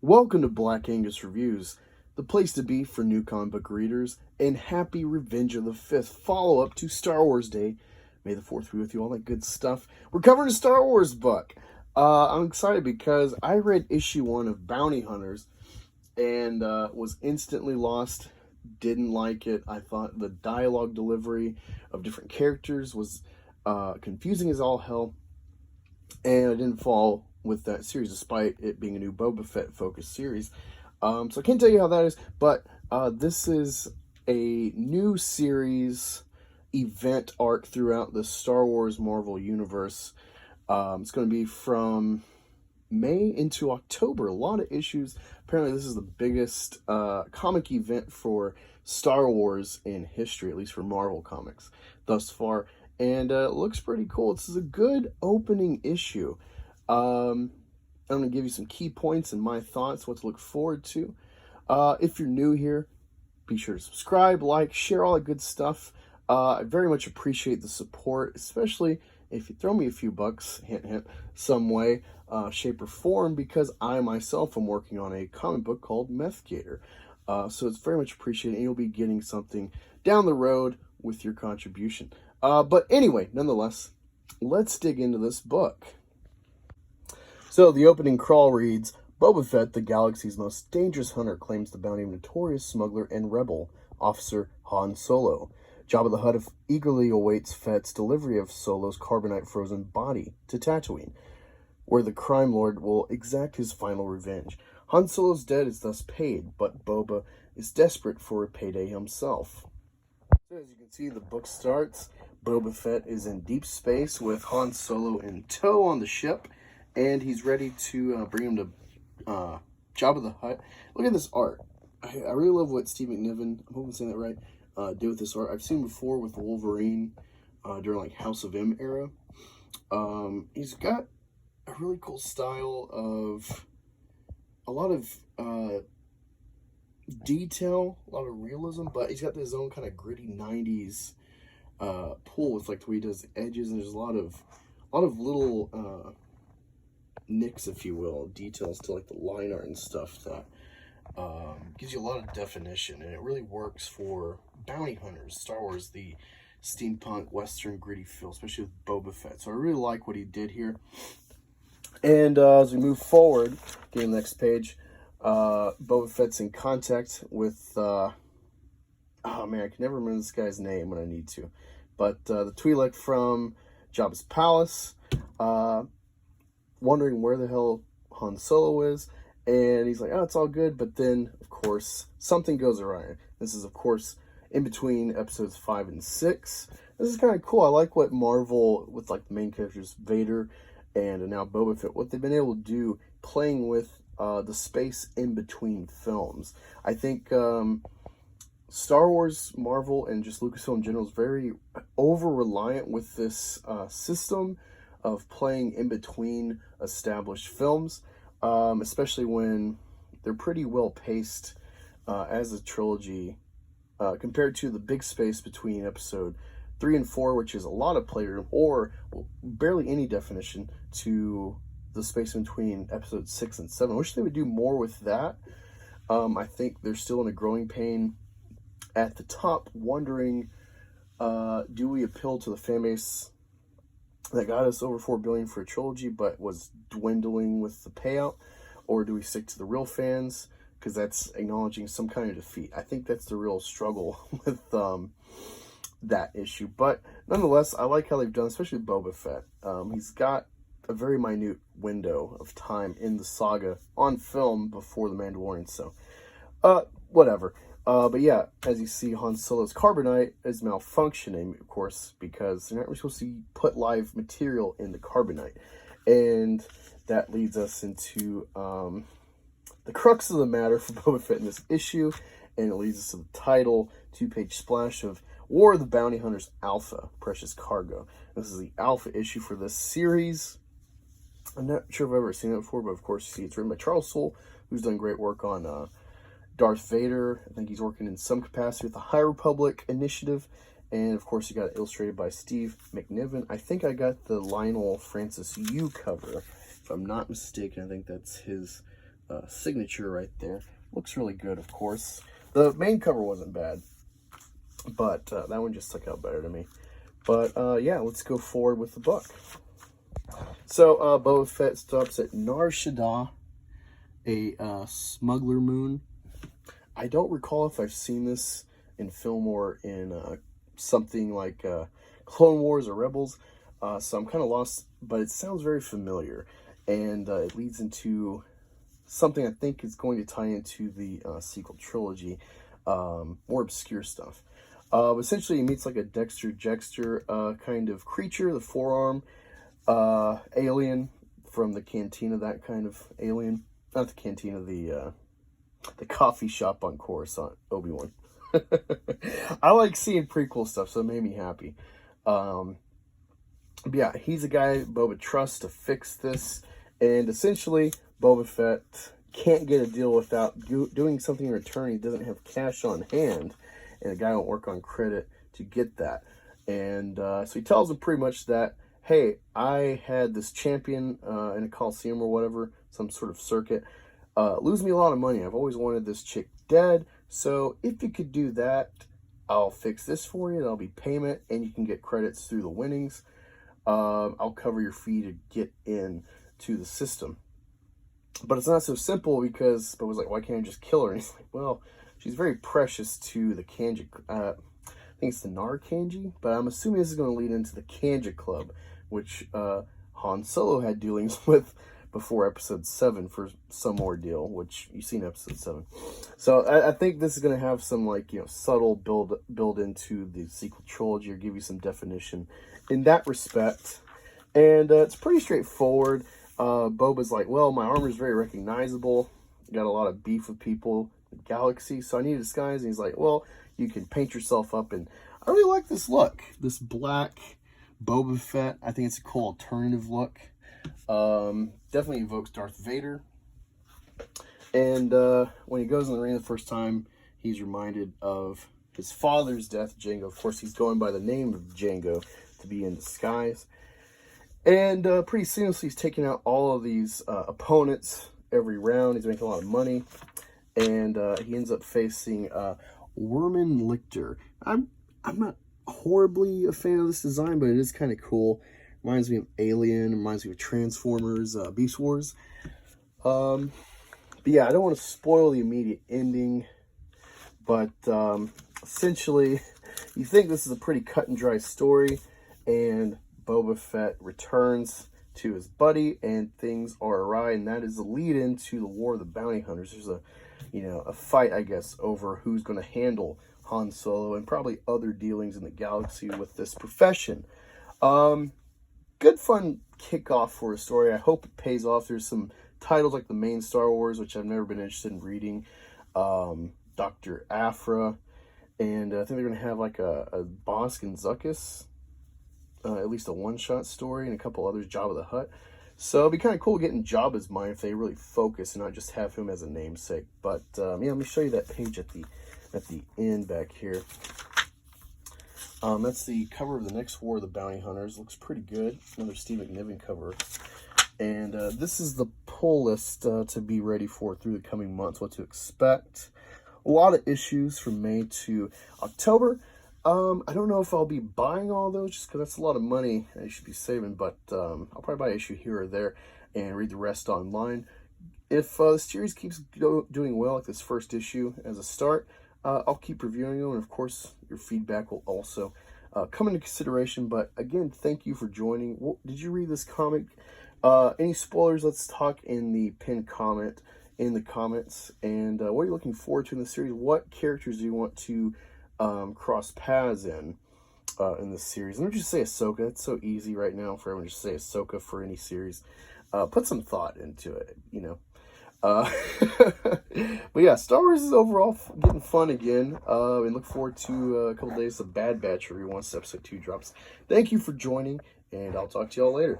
Welcome to Black Angus Reviews, the place to be for new comic book readers, and happy Revenge of the 5th follow-up to Star Wars Day. May the 4th be with you, all that good stuff. We're covering a Star Wars book. I'm excited because I read issue 1 of Bounty Hunters and was instantly lost. Didn't like it. I thought the dialogue delivery of different characters was confusing as all hell, and I didn't fall with that series despite it being a new Boba Fett focused series. So I can't tell you how that is, but this is a new series event arc throughout the Star Wars Marvel universe. It's going to be from May into October. A lot of issues. Apparently this is the biggest comic event for Star Wars in history, at least for Marvel Comics thus far. And it looks pretty cool. This is a good opening issue. I'm going to give you some key points and my thoughts, what to look forward to. If you're new here, be sure to subscribe, like, share, all that good stuff. I very much appreciate the support, especially if you throw me a few bucks, hint, hint, some way, shape, or form, because I myself am working on a comic book called Ncbd. So it's very much appreciated, and you'll be getting something down the road with your contribution. But anyway, nonetheless, let's dig into this book. So the opening crawl reads, Boba Fett, the galaxy's most dangerous hunter, claims the bounty of notorious smuggler and rebel officer Han Solo. Jabba the Hutt eagerly awaits Fett's delivery of Solo's carbonite-frozen body to Tatooine, where the crime lord will exact his final revenge. Han Solo's debt is thus paid, but Boba is desperate for a payday himself. So as you can see, the book starts. Boba Fett is in deep space with Han Solo in tow on the ship, and he's ready to bring him to Jabba the Hutt. Look at this art. I really love what Steve McNiven, I hope I'm saying that right, did with this art. I've seen before with Wolverine during like House of M era. He's got a really cool style of a lot of detail, a lot of realism, but he's got his own kind of gritty 90s pull with like the way he does the edges, and there's a lot of little nicks, if you will, details to like the line art and stuff that gives you a lot of definition, and it really works for bounty hunters. Star Wars, the steampunk western gritty feel, especially with Boba Fett. So I really like what he did here. And as we move forward, getting the next page, Boba Fett's in contact with oh man, I can never remember this guy's name when I need to, but the Twi'lek from Jabba's palace, wondering where the hell Han Solo is, and he's like, oh, it's all good, but then, of course, something goes awry. This is, of course, in between episodes 5 and 6. This is kind of cool. I like what Marvel, with like the main characters, Vader, and now Boba Fett, what they've been able to do, playing with the space in between films. I think Star Wars, Marvel, and just Lucasfilm in general is very over-reliant with this system of playing in between established films, especially when they're pretty well paced as a trilogy compared to the big space between episode 3 and 4, which is a lot of playroom or barely any definition, to the space in between episodes 6 and 7. I wish they would do more with that. I think they're still in a growing pain at the top, wondering, do we appeal to the fan base that got us over $4 billion for a trilogy but was dwindling with the payout, or do we stick to the real fans because that's acknowledging some kind of defeat? I think that's the real struggle with that issue, but nonetheless, I like how they've done, especially with Boba Fett. He's got a very minute window of time in the saga on film before The Mandalorian, so whatever. But yeah, as you see, Han Solo's carbonite is malfunctioning, of course, because they're not really supposed to put live material in the carbonite. And that leads us into the crux of the matter for Boba Fett in this issue, and it leads us to the title, 2-page splash of War of the Bounty Hunters Alpha, Precious Cargo. This is the Alpha issue for this series. I'm not sure if I've ever seen it before, but of course, you see it's written by Charles Soule, who's done great work on Darth Vader. I think he's working in some capacity with the High Republic Initiative. And of course, you got it illustrated by Steve McNiven. I think I got the Lionel Francis Yu cover, if I'm not mistaken. I think that's his signature right there. Looks really good, of course. The main cover wasn't bad, but that one just stuck out better to me. But yeah, let's go forward with the book. So Boba Fett stops at Nar Shaddaa, a smuggler moon. I don't recall if I've seen this in film or in something like Clone Wars or Rebels, so I'm kind of lost, but it sounds very familiar, and it leads into something I think is going to tie into the sequel trilogy, more obscure stuff. Essentially, he meets like a Dexter Jettster kind of creature, the forearm alien from the cantina, that kind of alien. Not the cantina, the coffee shop on Coruscant, Obi-Wan. I like seeing prequel stuff, so it made me happy. But yeah, he's a guy Boba trusts to fix this, and essentially Boba Fett can't get a deal without doing something in return. He doesn't have cash on hand, and the guy won't work on credit to get that. And so he tells him pretty much that, hey, I had this champion in a Coliseum or whatever, some sort of circuit, lose me a lot of money. I've always wanted this chick dead, so if you could do that, I'll fix this for you. That'll be payment, and you can get credits through the winnings. I'll cover your fee to get in to the system. But it's not so simple, because Boba's like, why can't I just kill her? And he's like, well, she's very precious to the Kanji. I think it's the Nar Kanji, but I'm assuming this is going to lead into the Kanja Club, which Han Solo had dealings with before episode 7 for some ordeal, which you've seen episode 7. So I think this is going to have some, like, you know, subtle build into the sequel trilogy, or give you some definition in that respect. And it's pretty straightforward. Boba's like, well, my armor is very recognizable. Got a lot of beef with people in the galaxy, so I need a disguise. And he's like, well, you can paint yourself up. And I really like this look, this black Boba Fett. I think it's a cool alternative look. Definitely evokes Darth Vader. And when he goes in the ring the first time, he's reminded of his father's death, Jango. Of course, he's going by the name of Jango to be in disguise. And pretty seamlessly, he's taking out all of these opponents every round. He's making a lot of money. And he ends up facing Worman Lichter. I'm not horribly a fan of this design, but it is kind of cool. Reminds me of Alien, reminds me of Transformers, Beast Wars. But yeah, I don't want to spoil the immediate ending, but essentially, you think this is a pretty cut and dry story, and Boba Fett returns to his buddy, and things are awry, and that is the lead into the War of the Bounty Hunters. There's a fight, I guess, over who's going to handle Han Solo, and probably other dealings in the galaxy with this profession. Good fun kickoff for a story. I hope it pays off. There's some titles like the main Star Wars, which I've never been interested in reading. Dr. Aphra, and I think they're going to have like a Bosk and Zuckuss, at least a one-shot story, and a couple others, Jabba the Hutt. So it'd be kind of cool getting Jabba's mind if they really focus and not just have him as a namesake. But yeah, let me show you that page at the end back here. That's the cover of the next War of the Bounty Hunters. Looks pretty good. Another Steve McNiven cover. And this is the pull list to be ready for through the coming months, what to expect. A lot of issues from May to October. I don't know if I'll be buying all those, just because that's a lot of money I should be saving, but I'll probably buy an issue here or there and read the rest online. If the series keeps doing well, like this first issue as a start, I'll keep reviewing them, and of course, your feedback will also come into consideration. But again, thank you for joining. Did you read this comic? Any spoilers? Let's talk in the pinned comment in the comments. And what are you looking forward to in the series? What characters do you want to cross paths in this series? Let me just say Ahsoka. It's so easy right now for everyone to just say Ahsoka for any series. Put some thought into it, you know. But yeah, Star Wars is overall getting fun again. And look forward to a couple days of Bad Batch review once episode 2 drops. Thank you for joining, and I'll talk to y'all later.